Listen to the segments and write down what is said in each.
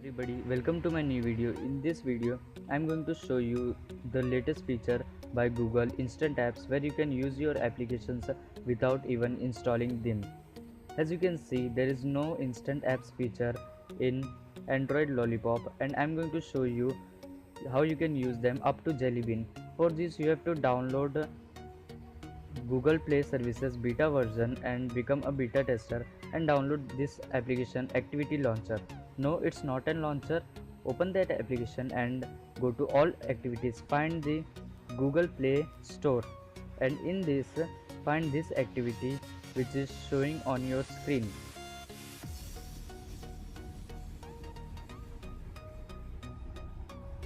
everybody, welcome to my new video. In this video, I'm going to show you the latest feature by Google Instant Apps where you can use your applications without even installing them. As you can see, there is no Instant Apps feature in Android Lollipop, and I'm going to show you how you can use them up to Jellybean. For this, you have to download Google Play Services beta version and become a beta tester and download this application Activity Launcher. No, it's not a launcher. Open that application and go to all activities. Find the Google Play Store and in this find this activity which is showing on your screen.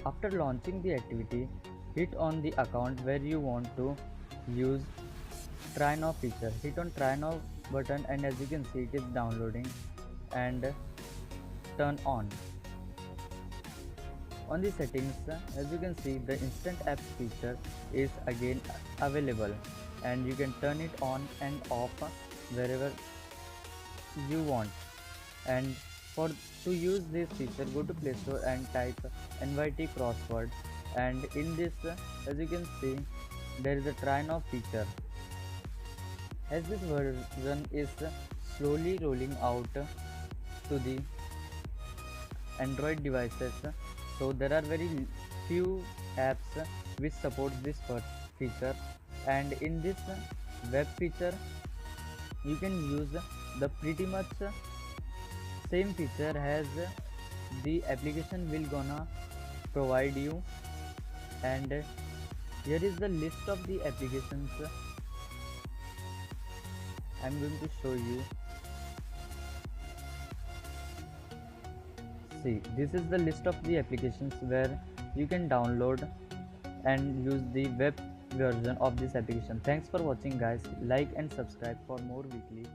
After launching the activity, hit on the account where you want to use try now feature. Hit on try now button and as you can see it is downloading and turn on the settings. As you can see, the instant apps feature is again available and you can turn it on and off wherever you want. And to use this feature, go to Play Store and type NYT crossword, and in this as you can see there is a try now feature. As this version is slowly rolling out to the Android devices, so there are very few apps which support this first feature, and in this web feature you can use the pretty much same feature as the application will gonna provide you. And here is the list of the applications I'm going to show you. See, this is the list of the applications where you can download and use the web version of this application. Thanks for watching guys. Like and subscribe for more weekly